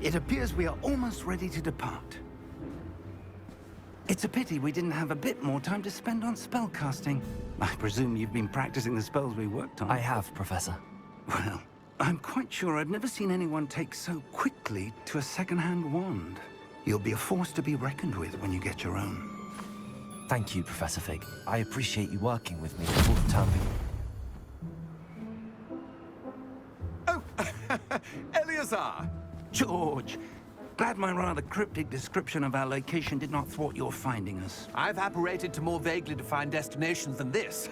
It appears we are almost ready to depart. It's a pity we didn't have a bit more time to spend on spellcasting. I presume you've been practicing the spells we worked on. I have, Professor. Well, I'm quite sure I've never seen anyone take so quickly to a second-hand wand. You'll be a force to be reckoned with when you get your own. Thank you, Professor Fig. I appreciate you working with me before the term begins. Oh, Eleazar! George! Glad my rather cryptic description of our location did not thwart your finding us. I've apparated to more vaguely defined destinations than this.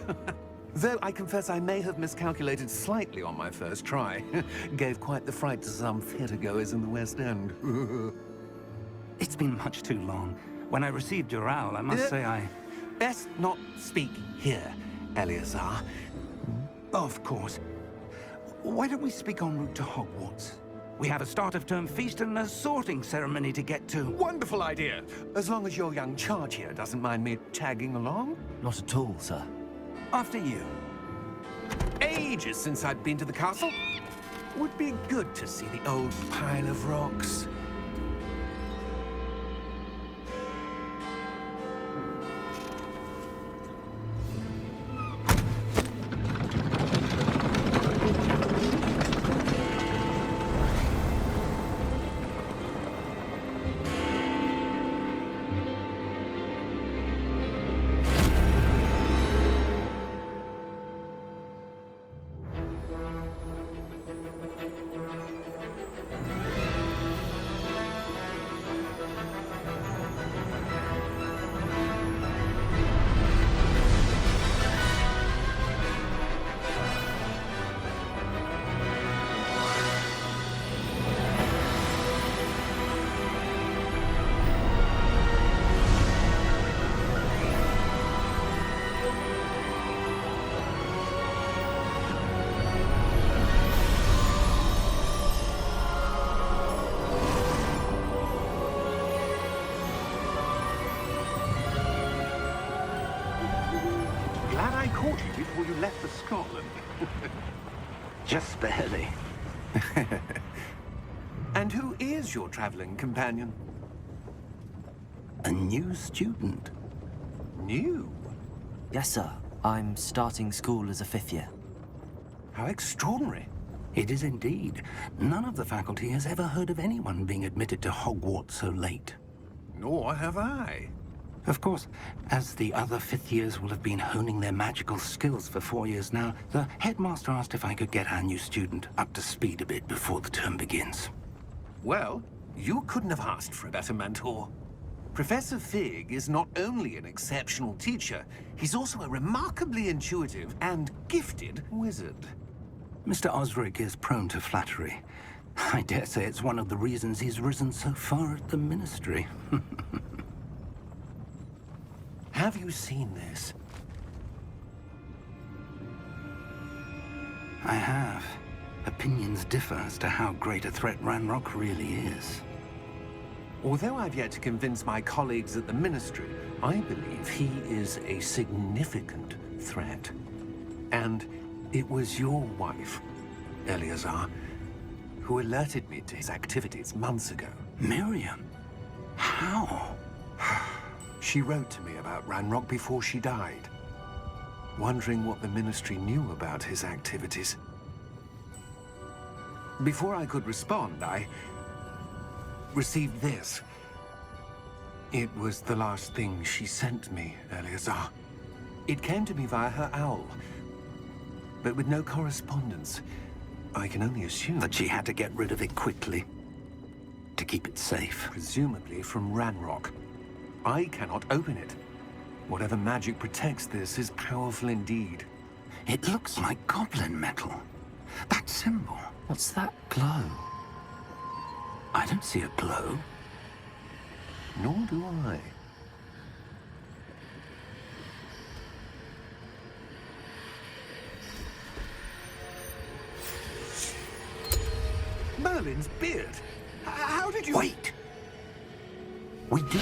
Though I confess I may have miscalculated slightly on my first try. Gave quite the fright to some theatergoers in the West End. It's been much too long. When I received your owl, I must say I... Best not speak here, Eleazar. Of course. Why don't we speak en route to Hogwarts? We have a start-of-term feast and a sorting ceremony to get to. Wonderful idea! As long as your young charge here doesn't mind me tagging along. Not at all, sir. After you. Ages since I'd been to the castle. Would be good to see the old pile of rocks. Glad I caught you before you left for Scotland. Just barely. And who is your traveling companion? A new student. New? Yes, sir. I'm starting school as a 5th year. How extraordinary. It is indeed. None of the faculty has ever heard of anyone being admitted to Hogwarts so late. Nor have I. Of course, as the other 5th years will have been honing their magical skills for 4 years now, the headmaster asked if I could get our new student up to speed a bit before the term begins. Well, you couldn't have asked for a better mentor. Professor Fig is not only an exceptional teacher, he's also a remarkably intuitive and gifted wizard. Mr. Osric is prone to flattery. I dare say it's one of the reasons he's risen so far at the Ministry. Have you seen this? I have. Opinions differ as to how great a threat Ranrock really is. Although I've yet to convince my colleagues at the Ministry, I believe he is a significant threat. And it was your wife, Eleazar, who alerted me to his activities months ago. Miriam? How? She wrote to me about Ranrock before she died, wondering what the Ministry knew about his activities. Before I could respond, I received this. It was the last thing she sent me, Eleazar. It came to me via her owl, but with no correspondence. I can only assume That she had to get rid of it quickly, to keep it safe. presumably from Ranrock. I cannot open it. Whatever magic protects this is powerful indeed. It looks like goblin metal. That symbol. What's that glow? I don't see a glow. Nor do I. Merlin's beard. How did you... Wait! We do.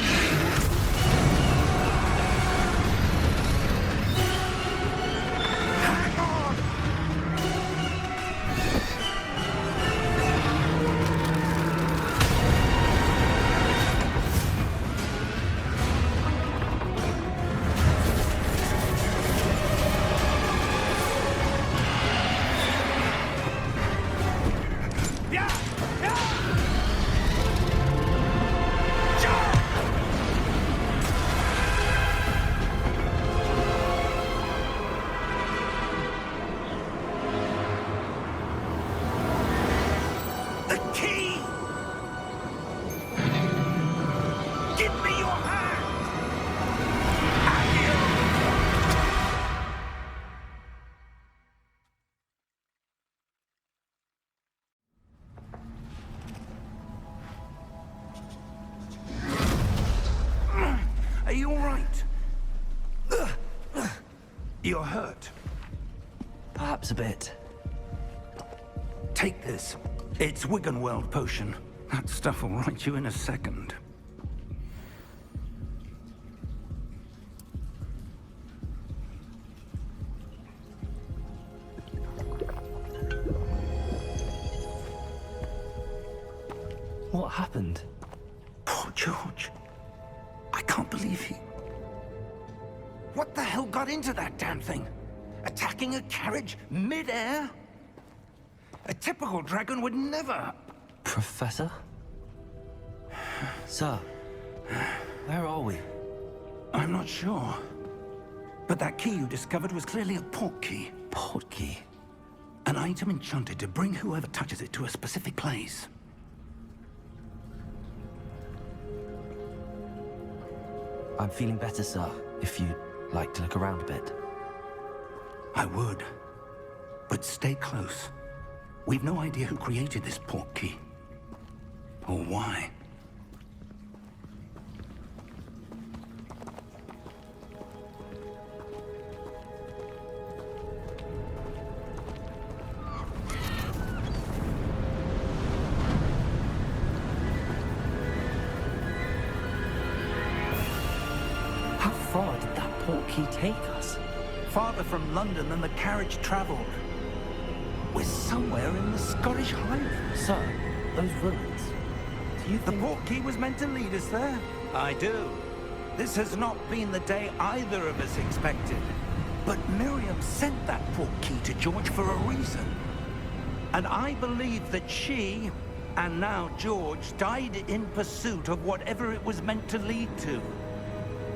right. You're hurt. Perhaps a bit. Take this. It's Wiggenweld potion. That stuff will right you in a second. What happened? Poor George. I can't believe he... What the hell got into that damn thing? Attacking a carriage mid-air? A typical dragon would never... Professor? Sir, where are we? I'm not sure. But that key you discovered was clearly a port key. Port key? An item enchanted to bring whoever touches it to a specific place. I'm feeling better, sir, if you'd like to look around a bit. I would. But stay close. We've no idea who created this port key. Or why. How far did that port key take us? Farther from London than the carriage traveled. We're somewhere in the Scottish Highlands. Sir, those ruins. Do you The think... port key was meant to lead us there? I do. This has not been the day either of us expected. But Miriam sent that port key to George for a reason. And I believe that she, and now George, died in pursuit of whatever it was meant to lead to.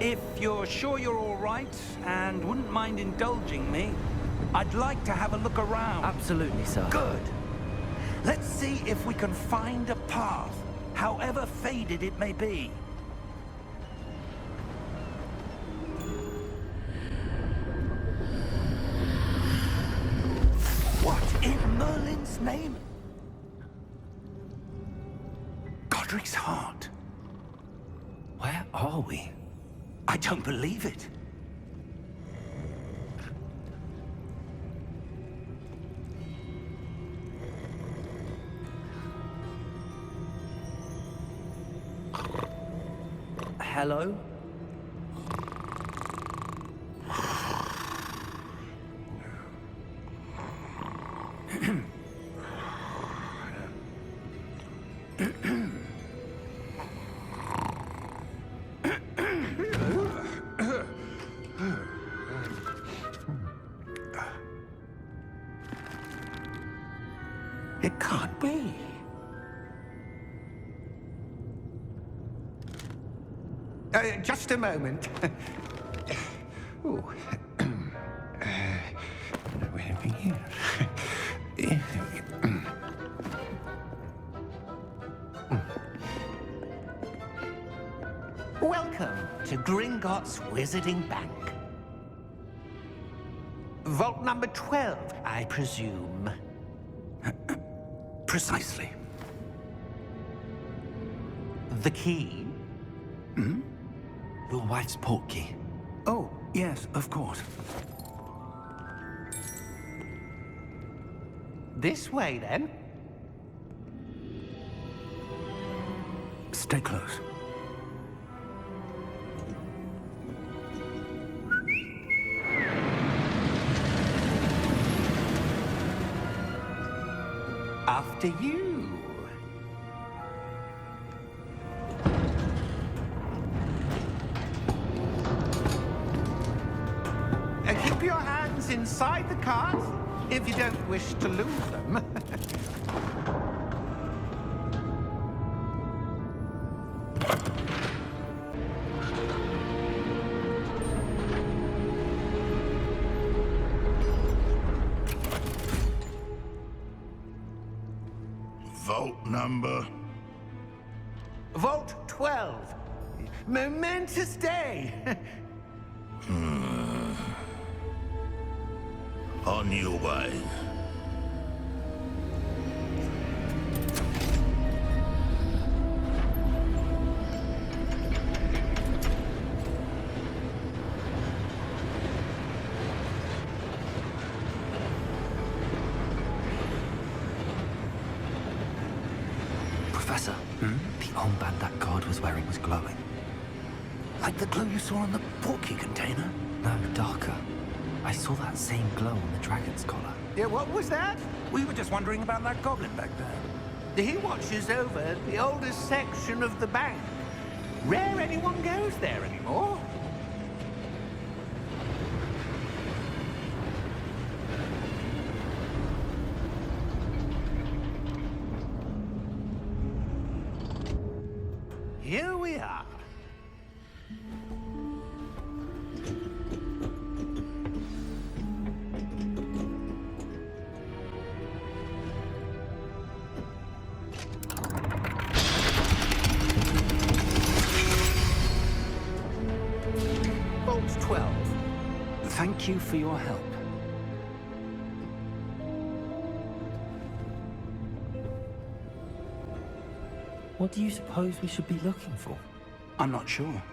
If you're sure you're all right, and wouldn't mind indulging me, I'd like to have a look around. Absolutely, sir. Good. Let's see if we can find a path, however faded it may be. What in Merlin's name? Godric's heart. Where are we? I don't believe it. Hello? It can't be. Just a moment. Ooh. Where have we here? Welcome to Gringotts Wizarding Bank. Vault number 12, I presume. Precisely. The key? Your wife's port key. Oh, yes, of course. This way, then. Stay close. After you. Keep your hands inside the cart if you don't wish to lose them. Vault number? Vault 12. Momentous day. On your way. Professor, the armband that guard was wearing was glowing. Like the glow you saw on the portkey container? No, darker. I saw that same glow on the dragon's collar. Yeah, what was that? We were just wondering about that goblin back there. He watches over the oldest section of the bank. Rare anyone goes there anymore. Here we are. Vault 12. Thank you for your help. What do you suppose we should be looking for? I'm not sure.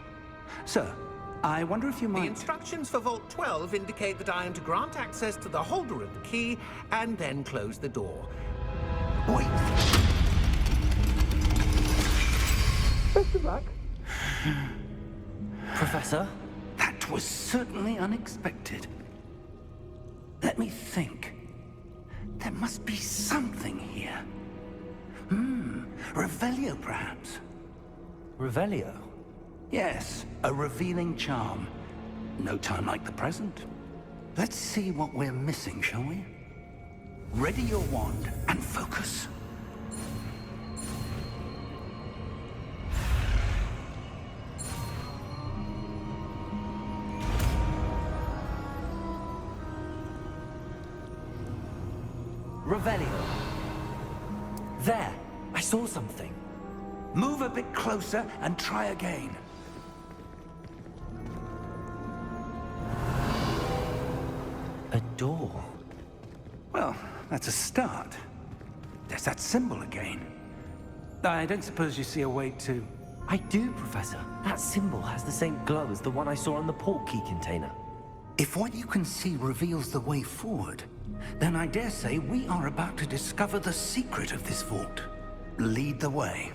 Sir, I wonder if you The might... instructions for Vault 12 indicate that I am to grant access to the holder of the key and then close the door. Wait. Best of luck. Professor? That was certainly unexpected. Let me think. There must be something here. Revelio, perhaps? Revelio? Yes, a revealing charm. No time like the present. Let's see what we're missing, shall we? Ready your wand and focus. Revelio. There! I saw something. Move a bit closer and try again. A door. Well, that's a start. There's that symbol again. I don't suppose you see a way to... I do, Professor. That symbol has the same glow as the one I saw on the portkey container. If what you can see reveals the way forward, then I dare say we are about to discover the secret of this vault. Lead the way.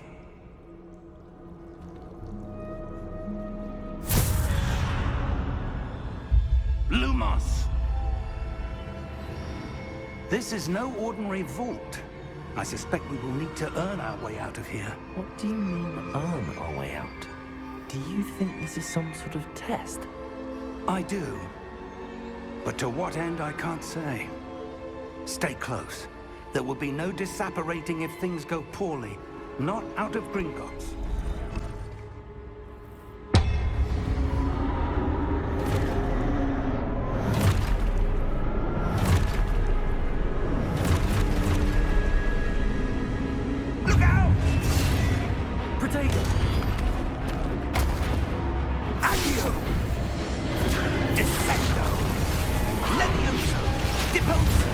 Lumos! This is no ordinary vault. I suspect we will need to earn our way out of here. What do you mean, earn our way out? Do you think this is some sort of test? I do. But to what end, I can't say. Stay close. There will be no disapparating if things go poorly. Not out of Gringotts. Look out! Potato! Accio! Defecto! Levioso! Deposo!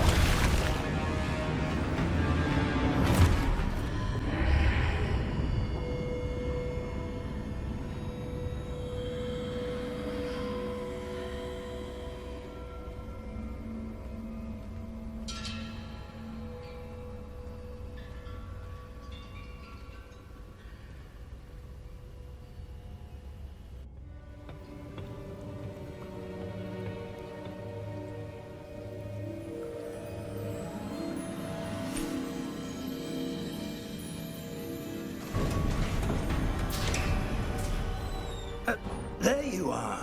There you are.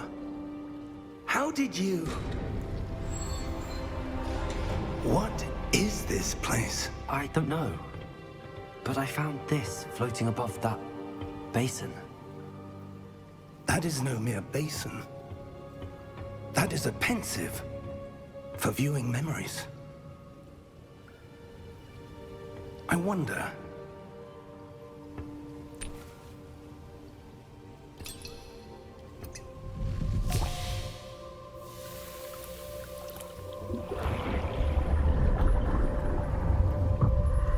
How did you... What is this place? I don't know. But I found this floating above that basin. That is no mere basin. That is a pensive for viewing memories. I wonder...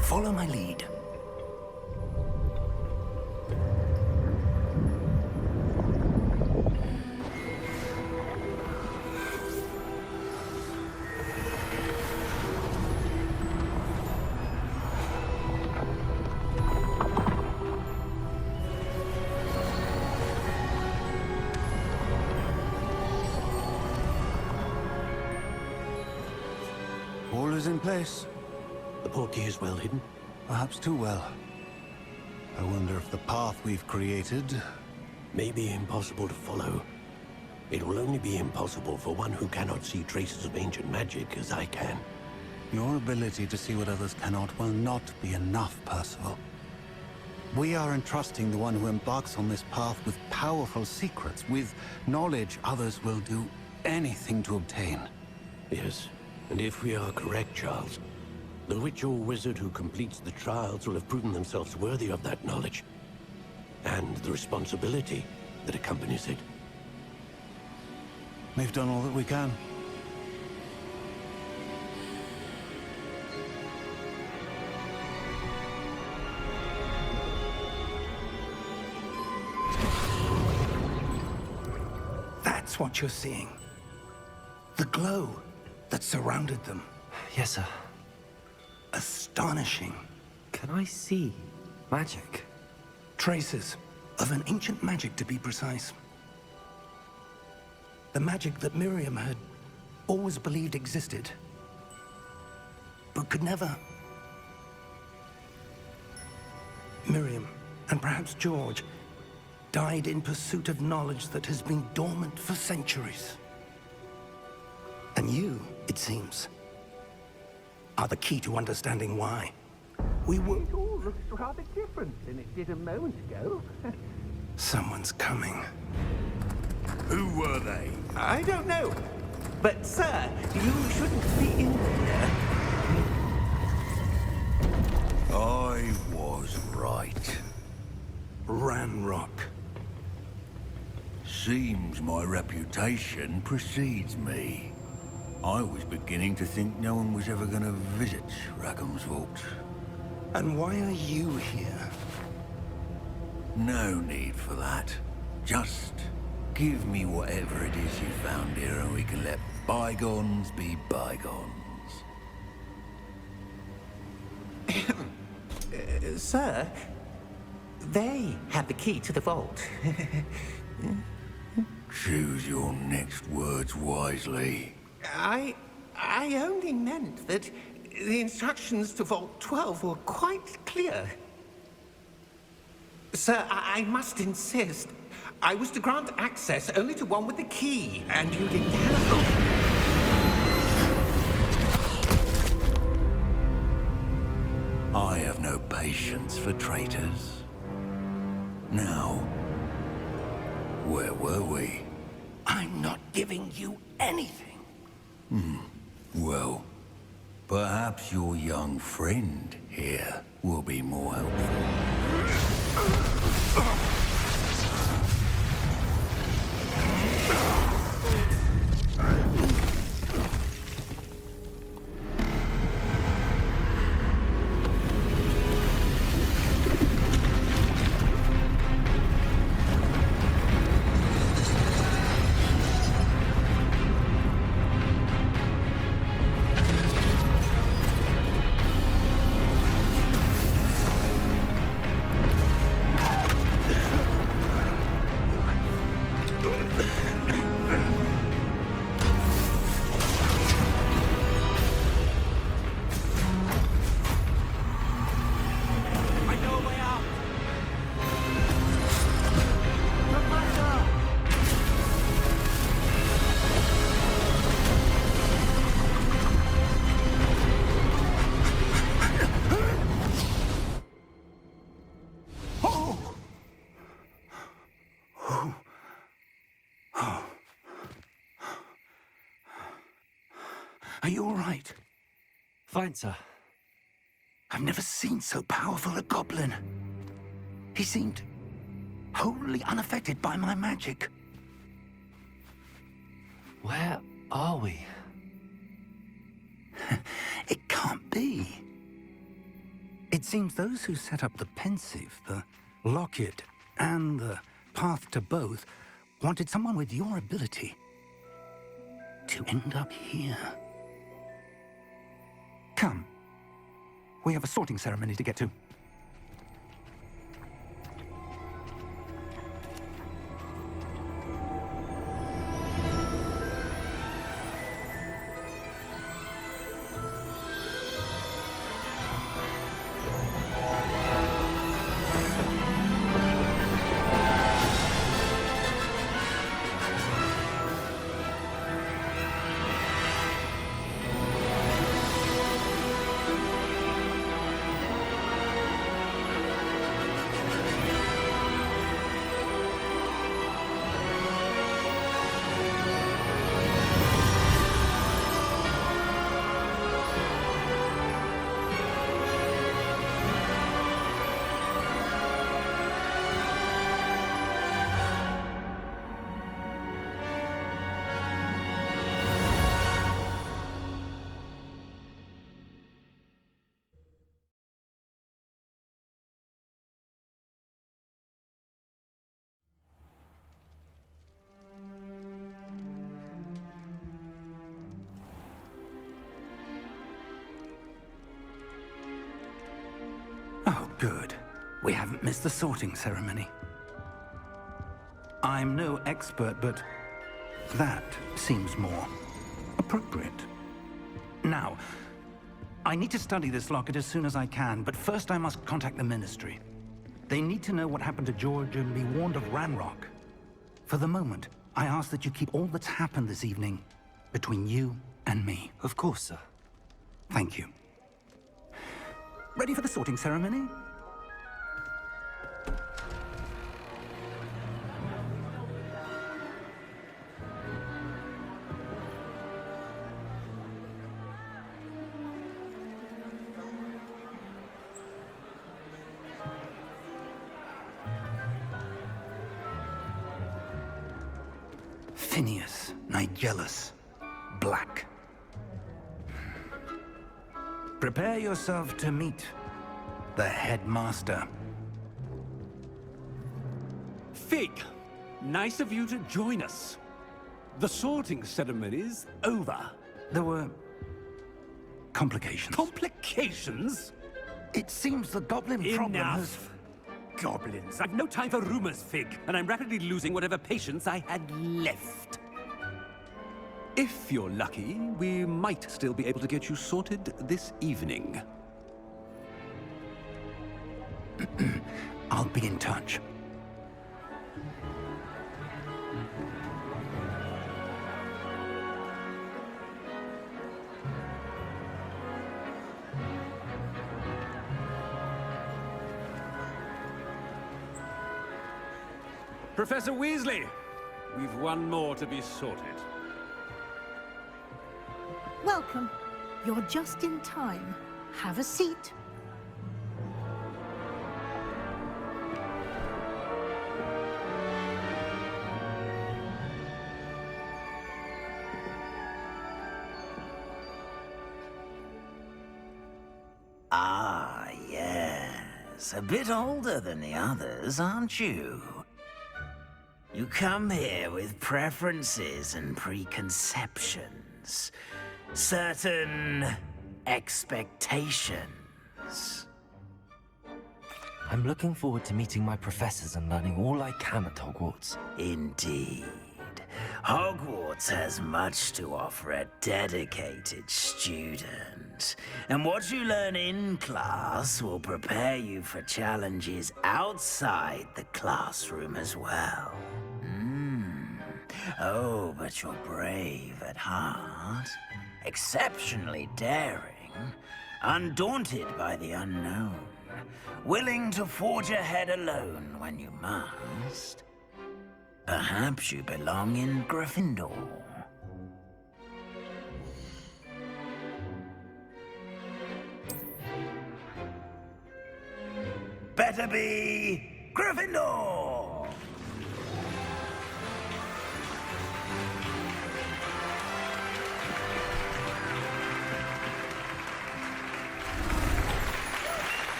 Follow my lead. All is in place. The portkey is well hidden. Perhaps too well. I wonder if the path we've created... May be impossible to follow. It will only be impossible for one who cannot see traces of ancient magic as I can. Your ability to see what others cannot will not be enough, Percival. We are entrusting the one who embarks on this path with powerful secrets, with knowledge others will do anything to obtain. Yes, and if we are correct, Charles, the witch or wizard who completes the trials will have proven themselves worthy of that knowledge, and the responsibility that accompanies it. We've done all that we can. That's what you're seeing. The glow that surrounded them. Yes, sir. Astonishing. Can I see magic? Traces of an ancient magic, to be precise. The magic that Miriam had always believed existed, but could never. Miriam, and perhaps George, died in pursuit of knowledge that has been dormant for centuries. And you, it seems, are the key to understanding why. We were... It all looks rather different than it did a moment ago. Someone's coming. Who were they? I don't know. But, sir, you shouldn't be in here. I was right. Ranrock. Seems my reputation precedes me. I was beginning to think no one was ever going to visit Rackham's vault. And why are you here? No need for that. Just give me whatever it is you found here and we can let bygones be bygones. Sir, they have the key to the vault. Choose your next words wisely. I only meant that the instructions to Vault 12 were quite clear. Sir, I must insist. I was to grant access only to one with the key, and you didn't have... I have no patience for traitors. Now, where were we? I'm not giving you anything. Well, perhaps your young friend here will be more helpful. Are you all right? Fine, sir. I've never seen so powerful a goblin. He seemed wholly unaffected by my magic. Where are we? It can't be. It seems those who set up the pensive, the locket, and the path to both wanted someone with your ability to end up here. Come. We have a sorting ceremony to get to. Good. We haven't missed the sorting ceremony. I'm no expert, but that seems more appropriate. Now, I need to study this locket as soon as I can, but first I must contact the Ministry. They need to know what happened to George and be warned of Ranrock. For the moment, I ask that you keep all that's happened this evening between you and me. Of course, sir. Thank you. Ready for the sorting ceremony? Phineas, Nigellus, Black. Prepare yourself to meet the headmaster. Fig, nice of you to join us. The sorting ceremony's over. There were complications. Complications? It seems the goblin problem has... Enough. Goblins. I've no time for rumors, Fig, and I'm rapidly losing whatever patience I had left. If you're lucky, we might still be able to get you sorted this evening. I'll be in touch. Professor Weasley, we've one more to be sorted. Welcome. You're just in time. Have a seat. Ah, yes. A bit older than the others, aren't you? You come here with preferences and preconceptions. Certain expectations. I'm looking forward to meeting my professors and learning all I can at Hogwarts. Indeed. Hogwarts has much to offer a dedicated student. And what you learn in class will prepare you for challenges outside the classroom as well. Oh, but you're brave at heart. Exceptionally daring. Undaunted by the unknown. Willing to forge ahead alone when you must. Perhaps you belong in Gryffindor. Better be Gryffindor!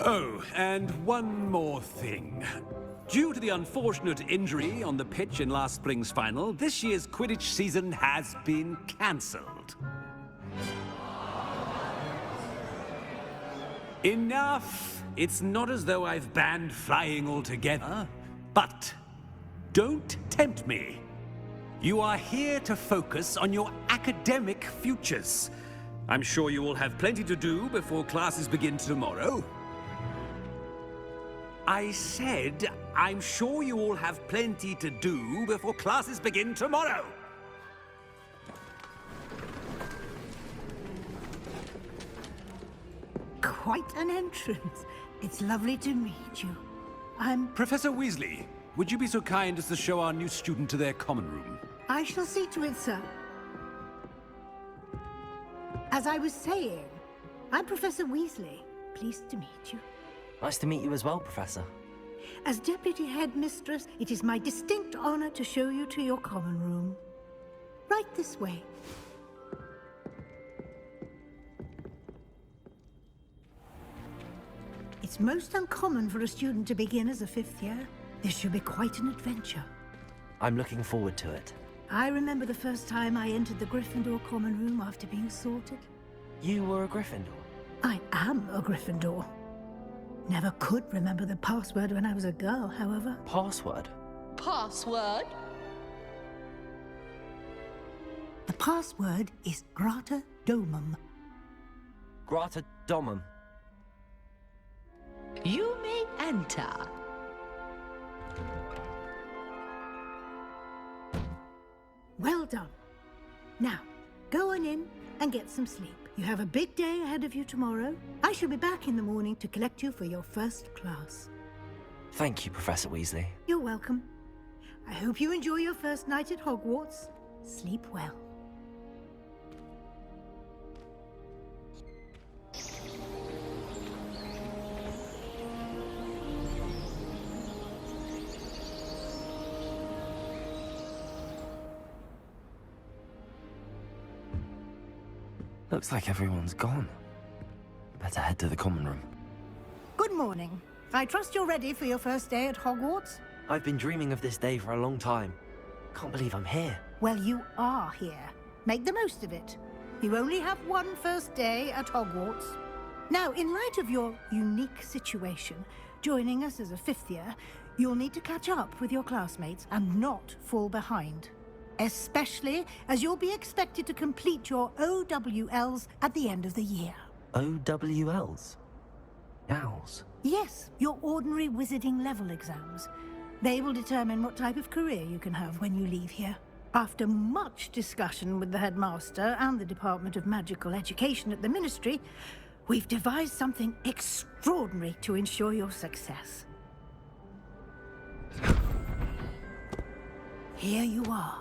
Oh, and one more thing. Due to the unfortunate injury on the pitch in last spring's final, this year's Quidditch season has been cancelled. Enough! It's not as though I've banned flying altogether, but don't tempt me. You are here to focus on your academic futures. I'm sure you will have plenty to do before classes begin tomorrow. I said, I'm sure you all have plenty to do before classes begin tomorrow. Quite an entrance. It's lovely to meet you. Professor Weasley, would you be so kind as to show our new student to their common room? I shall see to it, sir. As I was saying, I'm Professor Weasley. Pleased to meet you. Nice to meet you as well, Professor. As Deputy Headmistress, it is my distinct honor to show you to your common room. Right this way. It's most uncommon for a student to begin as a fifth year. This should be quite an adventure. I'm looking forward to it. I remember the first time I entered the Gryffindor common room after being sorted. You were a Gryffindor? I am a Gryffindor. Never could remember the password when I was a girl, however. Password? Password? The password is Grata Domum. Grata Domum. You may enter. Well done. Now, go on in and get some sleep. You have a big day ahead of you tomorrow. I shall be back in the morning to collect you for your first class. Thank you, Professor Weasley. You're welcome. I hope you enjoy your first night at Hogwarts. Sleep well. Looks like everyone's gone. Better head to the common room. Good morning. I trust you're ready for your first day at Hogwarts? I've been dreaming of this day for a long time. Can't believe I'm here. Well, you are here. Make the most of it. You only have one first day at Hogwarts. Now, in light of your unique situation, joining us as a fifth year, you'll need to catch up with your classmates and not fall behind. Especially as you'll be expected to complete your OWLs at the end of the year. OWLs? Owls? Yes, your ordinary wizarding level exams. They will determine what type of career you can have when you leave here. After much discussion with the headmaster and the Department of Magical Education at the Ministry, we've devised something extraordinary to ensure your success. Here you are.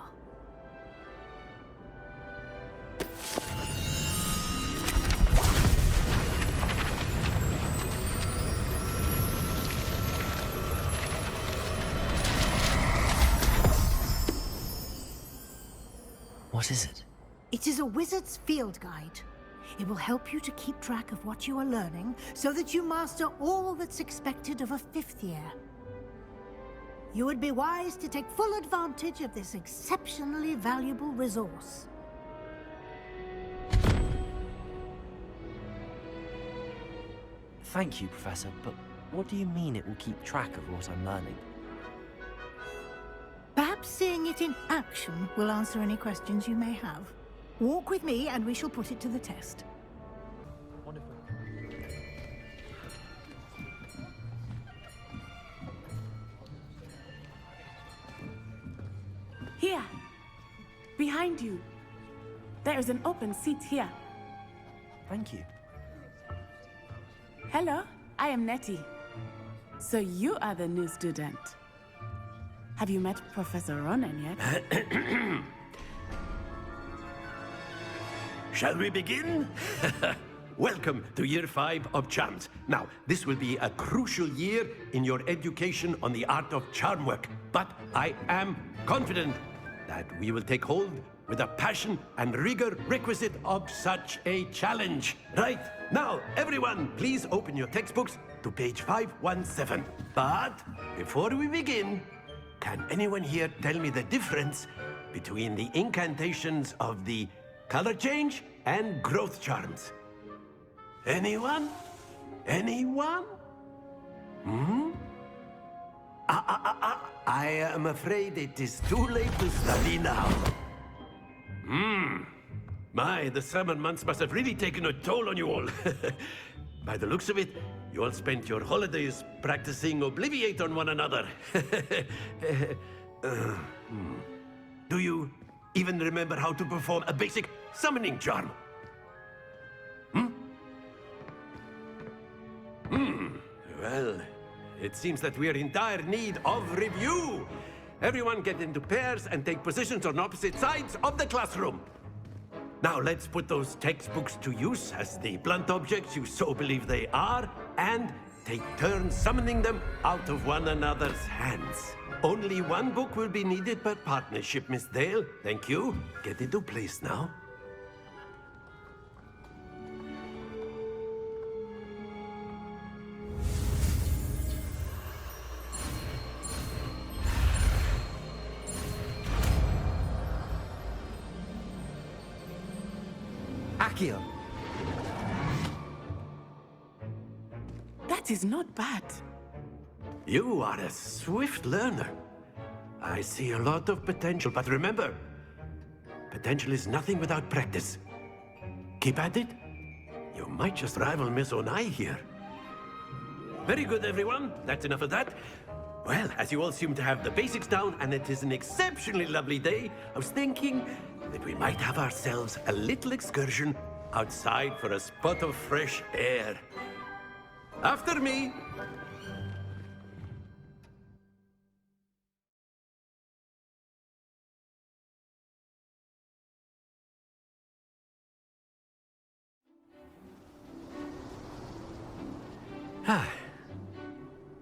What is it? It is a wizard's field guide. It will help you to keep track of what you are learning so that you master all that's expected of a fifth year. You would be wise to take full advantage of this exceptionally valuable resource. Thank you, Professor, but what do you mean it will keep track of what I'm learning? Perhaps seeing it in action will answer any questions you may have. Walk with me and we shall put it to the test. Wonderful. Here, behind you. There is an open seat here. Thank you. Hello, I am Nettie. So you are the new student. Have you met Professor Ronan yet? Shall we begin? Welcome to Year 5 of Charms. Now, this will be a crucial year in your education on the art of charm work. But I am confident that we will take hold with the passion and rigor requisite of such a challenge. Right, now, everyone, please open your textbooks to page 517. But before we begin, can anyone here tell me the difference between the incantations of the color change and growth charms? Anyone? Anyone? I am afraid it is too late to study now. My, the summer months must have really taken a toll on you all. By the looks of it, you all spent your holidays practicing Obliviate on one another. Do you even remember how to perform a basic summoning charm? Well, it seems that we are in dire need of review. Everyone get into pairs and take positions on opposite sides of the classroom. Now let's put those textbooks to use as the blunt objects you so believe they are, and take turns summoning them out of one another's hands. Only one book will be needed per partnership, Miss Dale. Thank you. Get into place now. Accio! That is not bad. You are a swift learner. I see a lot of potential, but remember, potential is nothing without practice. Keep at it. You might just rival Miss Onai here. Very good, everyone. That's enough of that. Well, as you all seem to have the basics down, and it is an exceptionally lovely day, I was thinking that we might have ourselves a little excursion outside for a spot of fresh air. After me.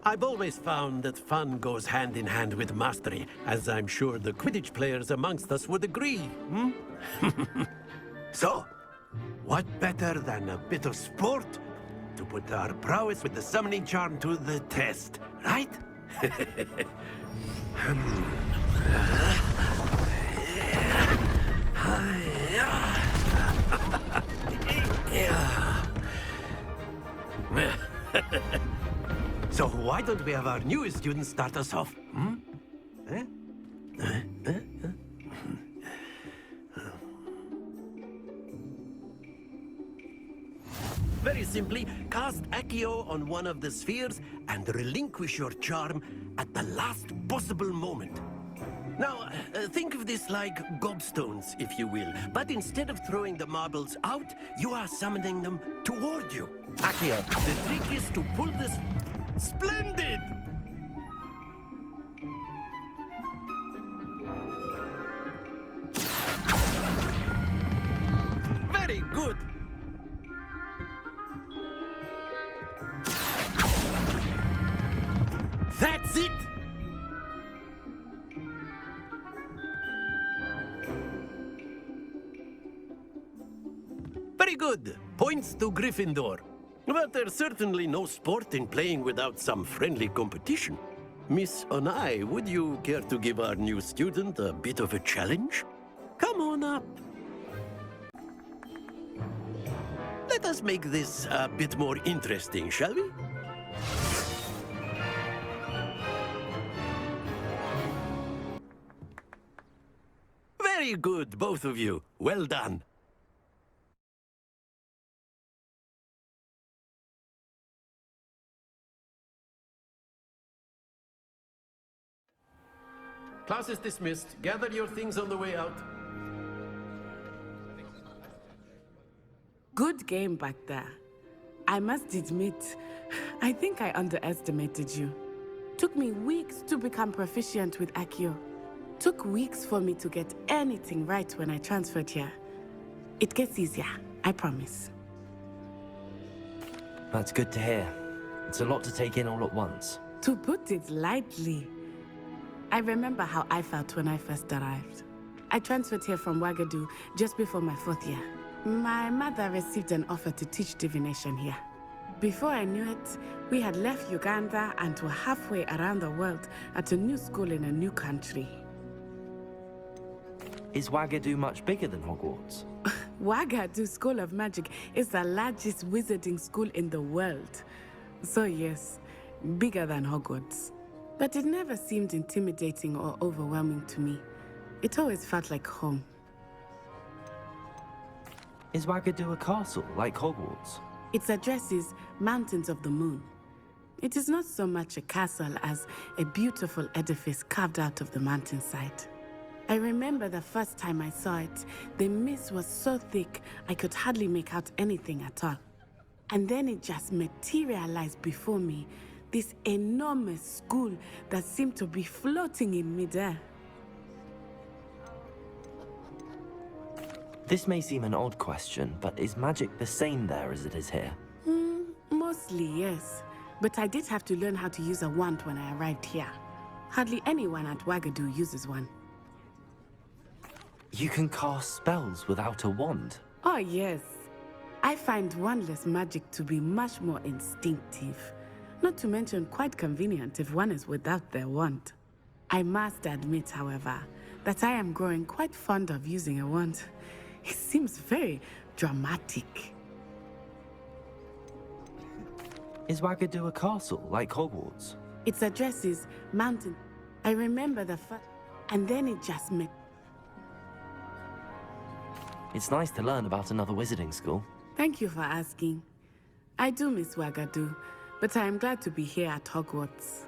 I've always found that fun goes hand in hand with mastery, as I'm sure the Quidditch players amongst us would agree, hmm? So, what better than a bit of sport to put our prowess with the summoning charm to the test, right? So why don't we have our newest student start us off? Hmm? Very simply, cast Accio on one of the spheres and relinquish your charm at the last possible moment. Now, think of this like gobstones, if you will. But instead of throwing the marbles out, you are summoning them toward you. Accio! The trick is to pull this... Splendid! Very good! That's it! Very good. Points to Gryffindor. But there's certainly no sport in playing without some friendly competition. Miss Onai, would you care to give our new student a bit of a challenge? Come on up. Let us make this a bit more interesting, shall we? Very good, both of you. Well done. Class is dismissed. Gather your things on the way out. Good game back there. I must admit, I think I underestimated you. Took me weeks to become proficient with Accio. Took weeks for me to get anything right when I transferred here. It gets easier, I promise. That's good to hear. It's a lot to take in all at once. To put it lightly, I remember how I felt when I first arrived. I transferred here from Wagadu just before my 4th year. My mother received an offer to teach divination here. Before I knew it, we had left Uganda and were halfway around the world at a new school in a new country. Is Wagadu much bigger than Hogwarts? Wagadu School of Magic is the largest wizarding school in the world. So yes, bigger than Hogwarts. But it never seemed intimidating or overwhelming to me. It always felt like home. Is Wagadu a castle, like Hogwarts? Its address is Mountains of the Moon. It is not so much a castle as a beautiful edifice carved out of the mountainside. I remember the first time I saw it, the mist was so thick I could hardly make out anything at all. And then it just materialized before me, this enormous school that seemed to be floating in midair. This may seem an odd question, but is magic the same there as it is here? Mostly, yes. But I did have to learn how to use a wand when I arrived here. Hardly anyone at Wagadu uses one. You can cast spells without a wand? Oh, yes. I find wandless magic to be much more instinctive. Not to mention quite convenient if one is without their wand. I must admit, however, that I am growing quite fond of using a wand. It seems very dramatic. Is Wagadu a castle, like Hogwarts? Its address is Mountain. I remember the first, and then it just met. It's nice to learn about another wizarding school. Thank you for asking. I do miss Wagadu, but I am glad to be here at Hogwarts.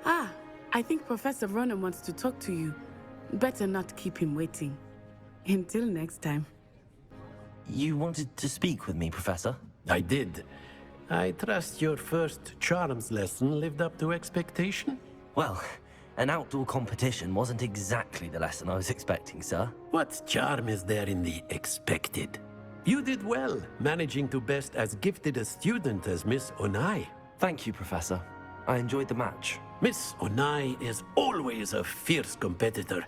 Ah, I think Professor Ronan wants to talk to you. Better not keep him waiting. Until next time. You wanted to speak with me, Professor? I did. I trust your first charms lesson lived up to expectation? Well, an outdoor competition wasn't exactly the lesson I was expecting, sir. What charm is there in the expected? You did well, managing to best as gifted a student as Miss Onai. Thank you, Professor. I enjoyed the match. Miss Onai is always a fierce competitor,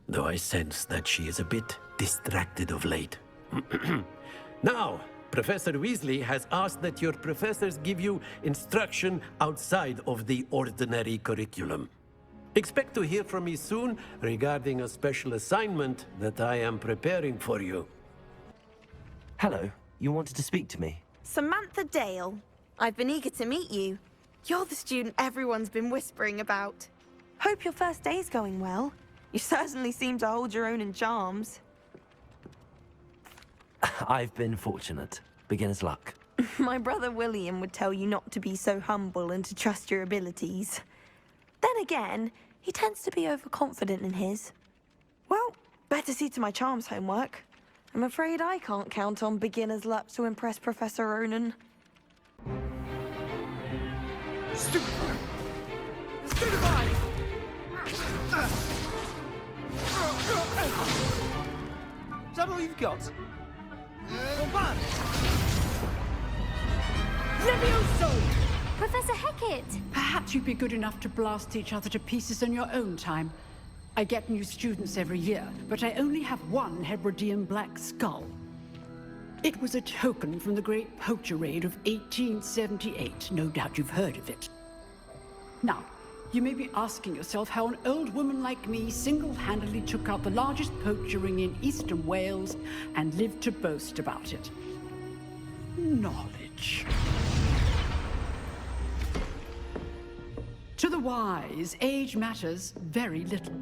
though I sense that she is a bit distracted of late. Now, Professor Weasley has asked that your professors give you instruction outside of the ordinary curriculum. Expect to hear from me soon regarding a special assignment that I am preparing for you. Hello, you wanted to speak to me? Samantha Dale. I've been eager to meet you. You're the student everyone's been whispering about. Hope your first day's going well. You certainly seem to hold your own in charms. I've been fortunate. Beginner's luck. My brother William would tell you not to be so humble and to trust your abilities. Then again, he tends to be overconfident in his. Well, better see to my charms homework. I'm afraid I can't count on beginner's luck to impress Professor Ronan. Stupefy! Stupefy! Is that all you've got? Bombard! Levioso! Professor Hecat! Perhaps you'd be good enough to blast each other to pieces in your own time. I get new students every year, but I only have one Hebridean black skull. It was a token from the Great Poacher Raid of 1878. No doubt you've heard of it. Now, you may be asking yourself how an old woman like me single-handedly took out the largest poacher ring in eastern Wales and lived to boast about it. Knowledge. To the wise, age matters very little.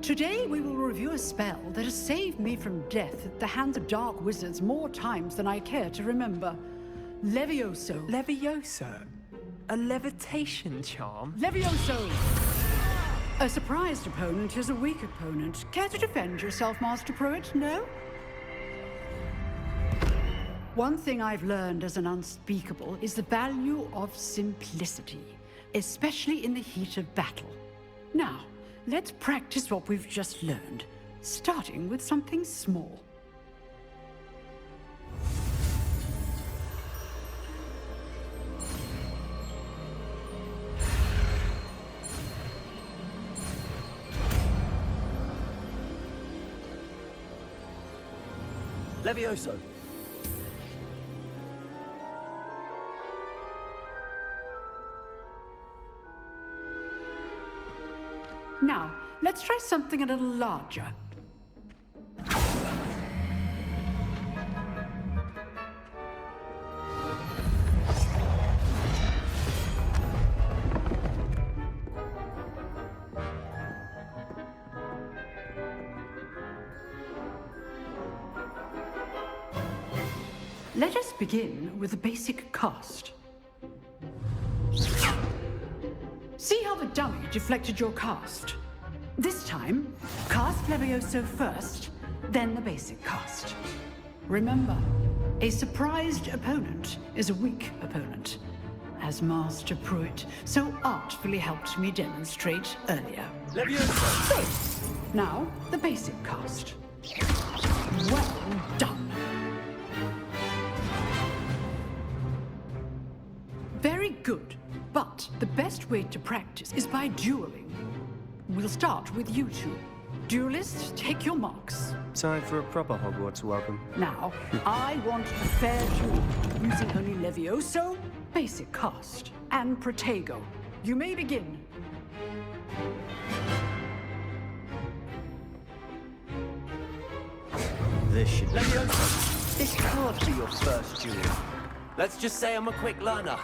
Today we will review a spell that has saved me from death at the hands of dark wizards more times than I care to remember. Levioso. Levioso? A levitation charm? Levioso! A surprised opponent is a weak opponent. Care to defend yourself, Master Pruitt? No? One thing I've learned as an unspeakable is the value of simplicity, especially in the heat of battle. Now, let's practice what we've just learned, starting with something small. Levioso! Now, let's try something a little larger. Let us begin with the basic cast. See how the dummy deflected your cast? This time, cast Levioso first, then the basic cast. Remember, a surprised opponent is a weak opponent, as Master Pruitt so artfully helped me demonstrate earlier. Levioso! Now, the basic cast. Well done. Very good. But the best way to practice is by dueling. We'll start with you two. Duelists, take your marks. Time for a proper Hogwarts welcome. Now, I want a fair duel, using only Levioso, basic cast, and Protego. You may begin. This should Levioso! This can't be your first duel. Let's just say I'm a quick learner.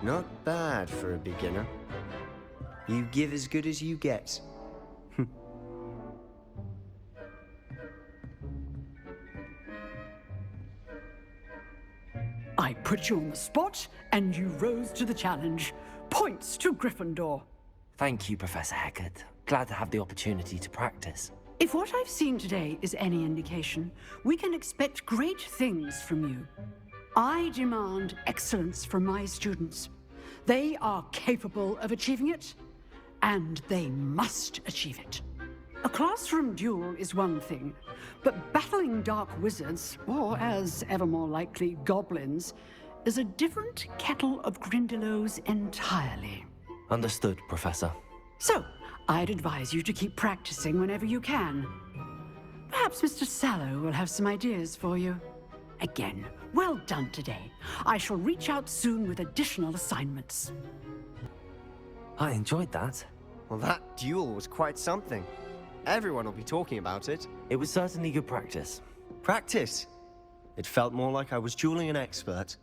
Not bad for a beginner. You give as good as you get. I put you on the spot, and you rose to the challenge. Points to Gryffindor. Thank you, Professor Hecat. Glad to have the opportunity to practice. If what I've seen today is any indication, we can expect great things from you. I demand excellence from my students. They are capable of achieving it, and they must achieve it. A classroom duel is one thing, but battling dark wizards, or as ever more likely, goblins, is a different kettle of Grindylows entirely. Understood, Professor. So, I'd advise you to keep practicing whenever you can. Perhaps Mr. Sallow will have some ideas for you. Again, well done today. I shall reach out soon with additional assignments. I enjoyed that. Well, that duel was quite something. Everyone will be talking about it. It was certainly good practice. Practice? It felt more like I was dueling an expert.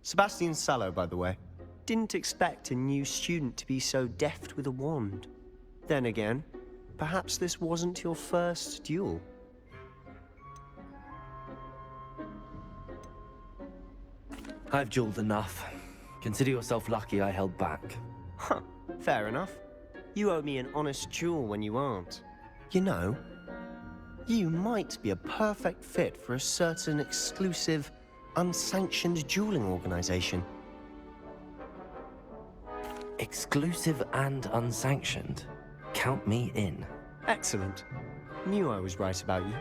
Sebastian Sallow, by the way. Didn't expect a new student to be so deft with a wand. Then again, perhaps this wasn't your first duel. I've dueled enough. Consider yourself lucky I held back. Huh, fair enough. You owe me an honest duel when you aren't. You know, you might be a perfect fit for a certain exclusive, unsanctioned dueling organization. Exclusive and unsanctioned. Count me in. Excellent. Knew I was right about you.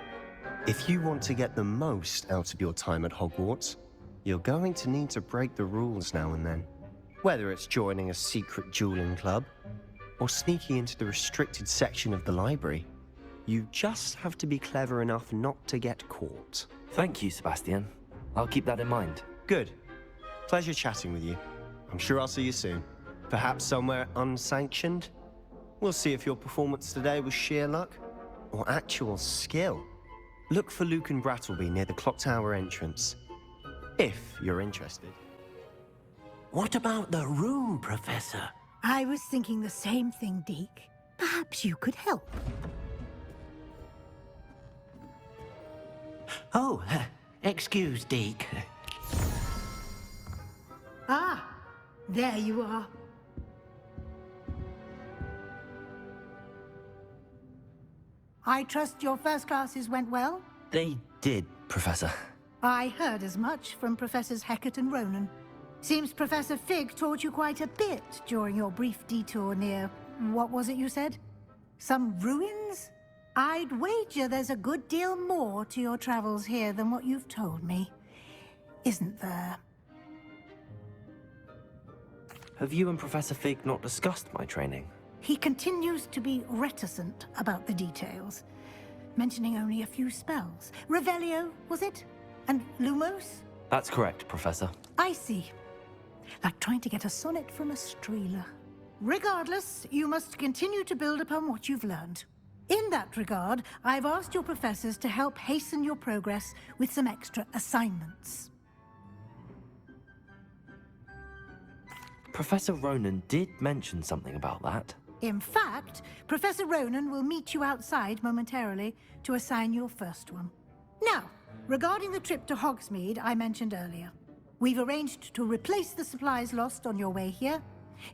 If you want to get the most out of your time at Hogwarts, you're going to need to break the rules now and then. Whether it's joining a secret dueling club, or sneaking into the restricted section of the library, you just have to be clever enough not to get caught. Thank you, Sebastian. I'll keep that in mind. Good. Pleasure chatting with you. I'm sure I'll see you soon. Perhaps somewhere unsanctioned? We'll see if your performance today was sheer luck, or actual skill. Look for Luke and Brattleby near the clock tower entrance, if you're interested. What about the room, Professor? I was thinking the same thing, Deke. Perhaps you could help. Oh, excuse, Deke. Ah, there you are. I trust your first classes went well? They did, Professor. I heard as much from Professors Hecat and Ronan. Seems Professor Fig taught you quite a bit during your brief detour near... what was it you said? Some ruins? I'd wager there's a good deal more to your travels here than what you've told me. Isn't there? Have you and Professor Fig not discussed my training? He continues to be reticent about the details, mentioning only a few spells. Revelio, was it? And Lumos? That's correct, Professor. I see. Like trying to get a sonnet from a streeler. Regardless, you must continue to build upon what you've learned. In that regard, I've asked your professors to help hasten your progress with some extra assignments. Professor Ronan did mention something about that. In fact, Professor Ronan will meet you outside momentarily to assign your first one. Now, regarding the trip to Hogsmeade I mentioned earlier, we've arranged to replace the supplies lost on your way here,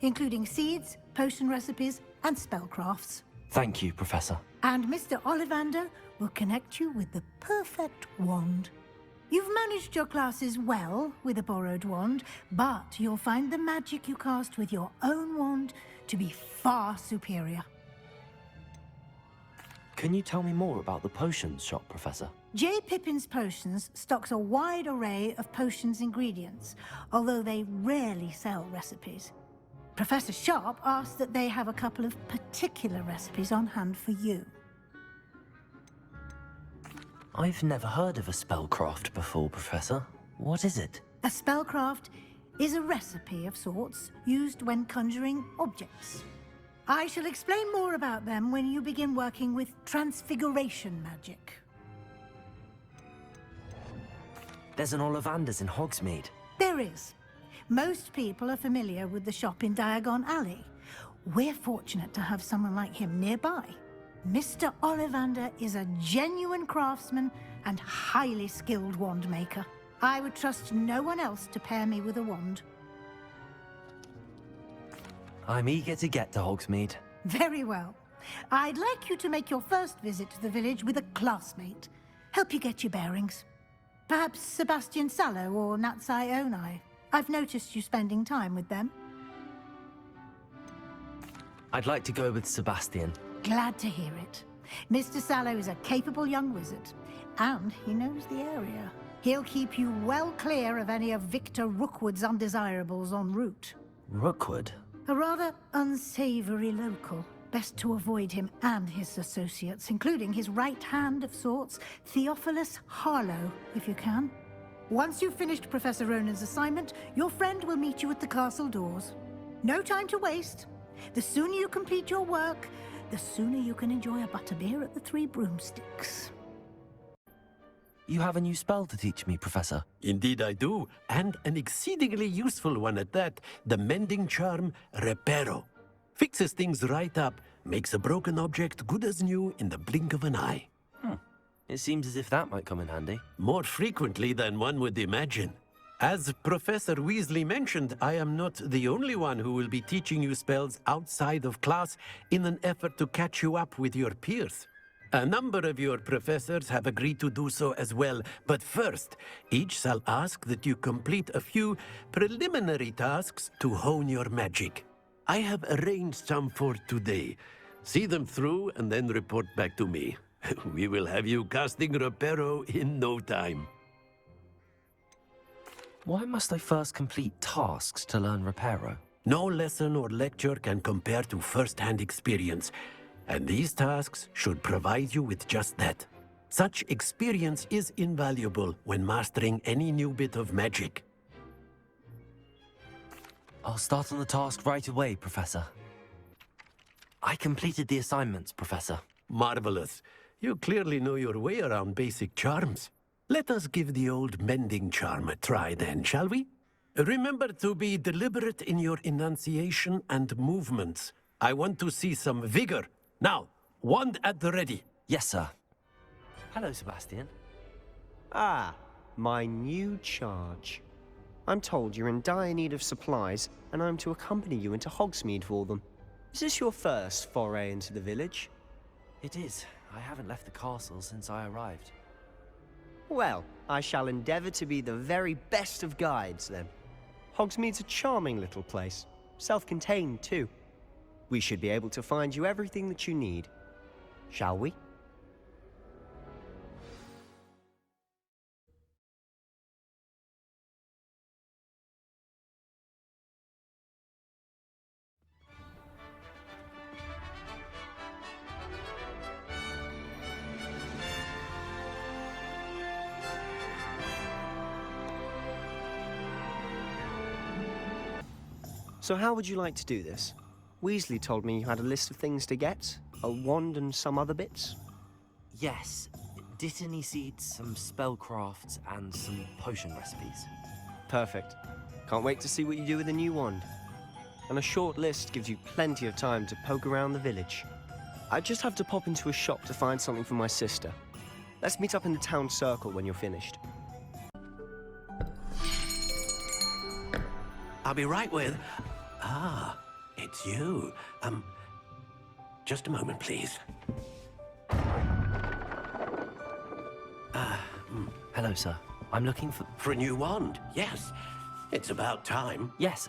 including seeds, potion recipes, and spellcrafts. Thank you, Professor. And Mr. Ollivander will connect you with the perfect wand. You've managed your classes well with a borrowed wand, but you'll find the magic you cast with your own wand to be far superior. Can you tell me more about the potions shop, Professor? J. Pippin's Potions stocks a wide array of potions ingredients, although they rarely sell recipes. Professor Sharp asked that they have a couple of particular recipes on hand for you. I've never heard of a spellcraft before, Professor. What is it? A spellcraft is a recipe of sorts used when conjuring objects. I shall explain more about them when you begin working with transfiguration magic. There's an Ollivander's in Hogsmeade. There is. Most people are familiar with the shop in Diagon Alley. We're fortunate to have someone like him nearby. Mr. Ollivander is a genuine craftsman and highly skilled wand maker. I would trust no one else to pair me with a wand. I'm eager to get to Hogsmeade. Very well. I'd like you to make your first visit to the village with a classmate. Help you get your bearings. Perhaps Sebastian Sallow or Natsai Onai. I've noticed you spending time with them. I'd like to go with Sebastian. Glad to hear it. Mr. Sallow is a capable young wizard, and he knows the area. He'll keep you well clear of any of Victor Rookwood's undesirables en route. Rookwood? A rather unsavory local. Best to avoid him and his associates, including his right hand of sorts, Theophilus Harlow, if you can. Once you've finished Professor Ronan's assignment, your friend will meet you at the castle doors. No time to waste. The sooner you complete your work, the sooner you can enjoy a butterbeer at the Three Broomsticks. You have a new spell to teach me, Professor. Indeed I do, and an exceedingly useful one at that. The mending charm, Reparo. Fixes things right up, makes a broken object good as new in the blink of an eye. It seems as if that might come in handy. More frequently than one would imagine. As Professor Weasley mentioned, I am not the only one who will be teaching you spells outside of class in an effort to catch you up with your peers. A number of your professors have agreed to do so as well, but first, each shall ask that you complete a few preliminary tasks to hone your magic. I have arranged some for today. See them through and then report back to me. We will have you casting Reparo in no time. Why must I first complete tasks to learn Reparo? No lesson or lecture can compare to first-hand experience, and these tasks should provide you with just that. Such experience is invaluable when mastering any new bit of magic. I'll start on the task right away, Professor. I completed the assignments, Professor. Marvelous. You clearly know your way around basic charms. Let us give the old mending charm a try then, shall we? Remember to be deliberate in your enunciation and movements. I want to see some vigor. Now, wand at the ready. Yes, sir. Hello, Sebastian. Ah, my new charge. I'm told you're in dire need of supplies, and I'm to accompany you into Hogsmeade for them. Is this your first foray into the village? It is. I haven't left the castle since I arrived. Well, I shall endeavor to be the very best of guides, then. Hogsmeade's a charming little place. Self-contained, too. We should be able to find you everything that you need. Shall we? So how would you like to do this? Weasley told me you had a list of things to get, a wand and some other bits. Yes. Dittany seeds, some spellcrafts, and some potion recipes. Perfect. Can't wait to see what you do with the new wand. And a short list gives you plenty of time to poke around the village. I just have to pop into a shop to find something for my sister. Let's meet up in the town circle when you're finished. I'll be right with... Ah, it's you. Just a moment, please. Hello, sir. I'm looking for... For a new wand, yes. It's about time. Yes,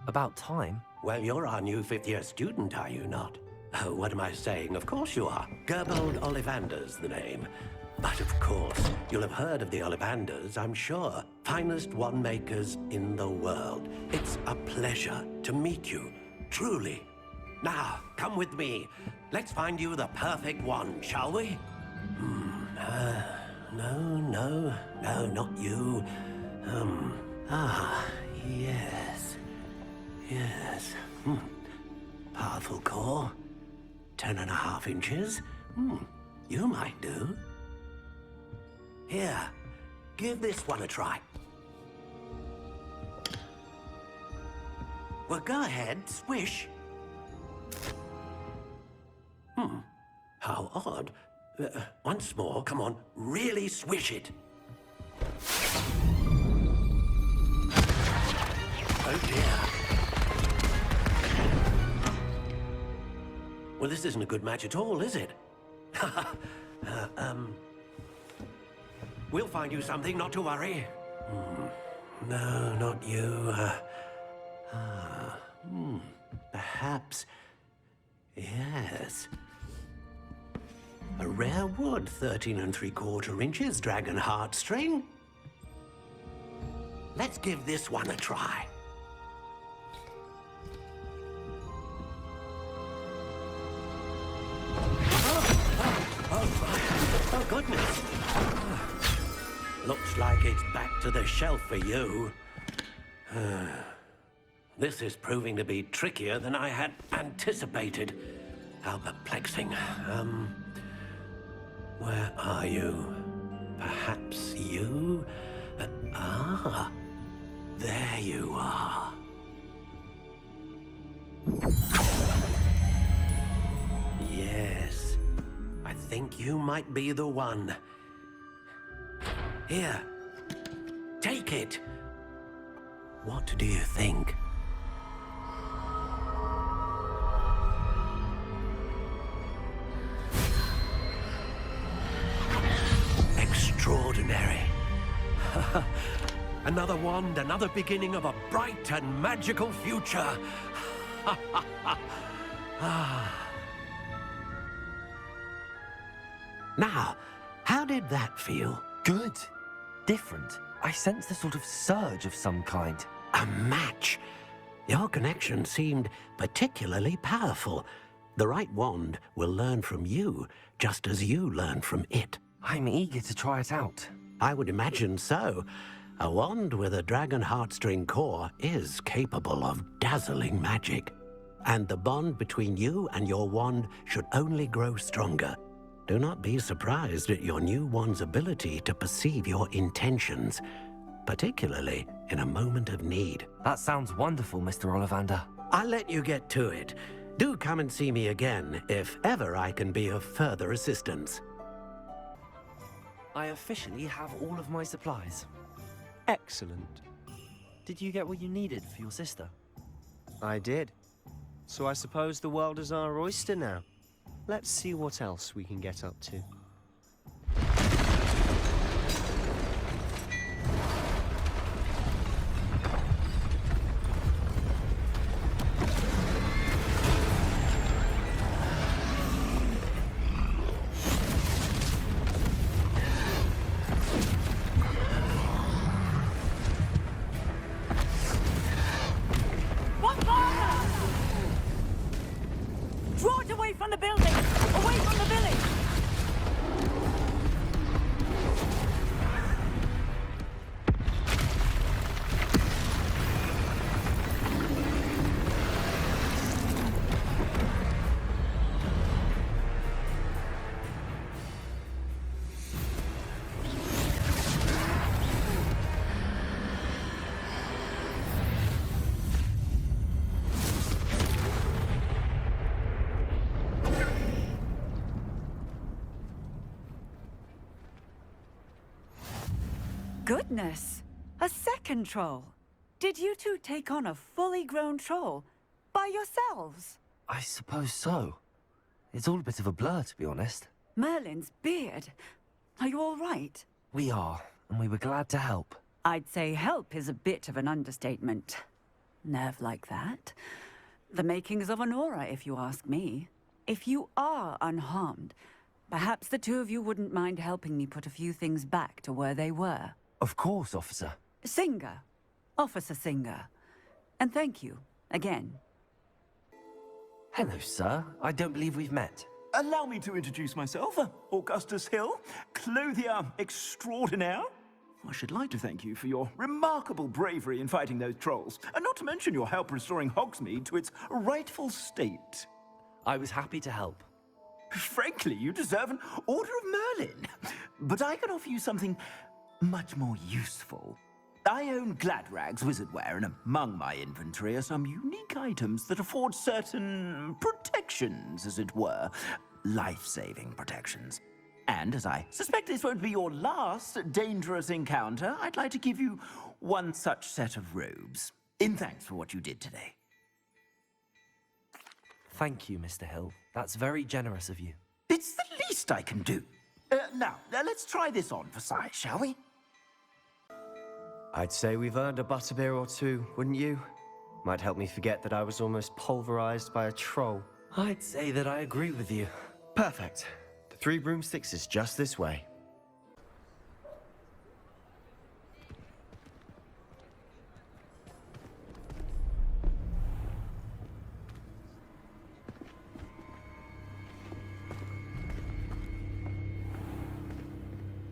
about time? Well, you're our new fifth-year student, are you not? Oh, what am I saying? Of course you are. Gerbold Ollivander's the name. But of course, you'll have heard of the Ollivanders, I'm sure. Finest wand makers in the world. It's a pleasure to meet you, truly. Now, come with me. Let's find you the perfect wand, shall we? No, not you. Yes. Yes. Powerful core. 10.5 inches. You might do. Here, give this one a try. Well, go ahead, swish. How odd. Once more, come on, really swish it. Oh dear. Well, this isn't a good match at all, is it? We'll find you something, not to worry. No, not you. Perhaps. Yes. A rare wood, 13 3/4 inches, dragon heartstring. Let's give this one a try. Oh, goodness. Looks like it's back to the shelf for you. This is proving to be trickier than I had anticipated. How perplexing. Where are you? Perhaps you? There you are. Yes. I think you might be the one. Here. Take it. What do you think? Extraordinary. Another wand, another beginning of a bright and magical future. Now, how did that feel? Good. Different. I sensed a sort of surge of some kind. A match. Your connection seemed particularly powerful. The right wand will learn from you, just as you learn from it. I'm eager to try it out. I would imagine so. A wand with a dragon heartstring core is capable of dazzling magic. And the bond between you and your wand should only grow stronger. Do not be surprised at your new wand's ability to perceive your intentions, particularly in a moment of need. That sounds wonderful, Mr. Ollivander. I'll let you get to it. Do come and see me again if ever I can be of further assistance. I officially have all of my supplies. Excellent. Did you get what you needed for your sister? I did. So I suppose the world is our oyster now. Let's see what else we can get up to. Draw it away from the building! Away from the village! Goodness! A second troll! Did you two take on a fully grown troll by yourselves? I suppose so. It's all a bit of a blur, to be honest. Merlin's beard. Are you all right? We are, and we were glad to help. I'd say help is a bit of an understatement. Nerve like that. The makings of an aura, if you ask me. If you are unharmed, perhaps the two of you wouldn't mind helping me put a few things back to where they were. Of course, officer. Singer. Officer Singer. And thank you, again. Hello, sir. I don't believe we've met. Allow me to introduce myself. Augustus Hill, clothier extraordinaire. I should like to thank you for your remarkable bravery in fighting those trolls, and not to mention your help restoring Hogsmeade to its rightful state. I was happy to help. Frankly, you deserve an Order of Merlin. But I can offer you something much more useful. I own Gladrag's wizardware, and among my inventory are some unique items that afford certain protections, as it were. Life-saving protections. And as I suspect this won't be your last dangerous encounter, I'd like to give you one such set of robes, in thanks for what you did today. Thank you, Mr. Hill. That's very generous of you. It's the least I can do. Now, let's try this on for size, shall we? I'd say we've earned a butterbeer or two, wouldn't you? Might help me forget that I was almost pulverized by a troll. I'd say that I agree with you. Perfect. The 3 broomsticks is just this way.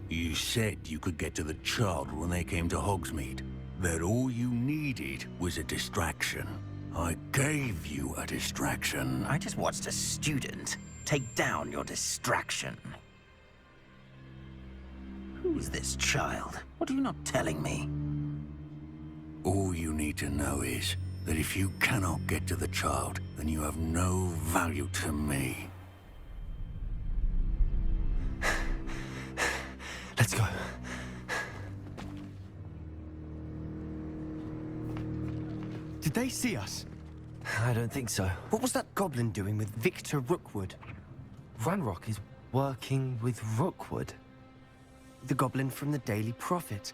You said you could get to the child when they came to Hogsmeade. That all you needed was a distraction. I gave you a distraction. I just watched a student take down your distraction. Who's this child? What are you not telling me? All you need to know is that if you cannot get to the child, then you have no value to me. Let's go. Did they see us? I don't think so. What was that goblin doing with Victor Rookwood? Ranrock is working with Rookwood. The goblin from the Daily Prophet.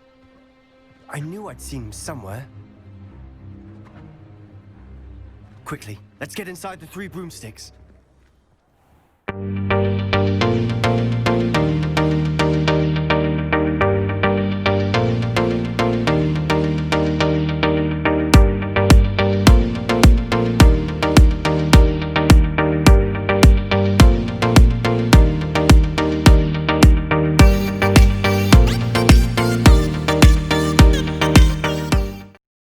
I knew I'd seen him somewhere. Quickly, let's get inside the 3 broomsticks.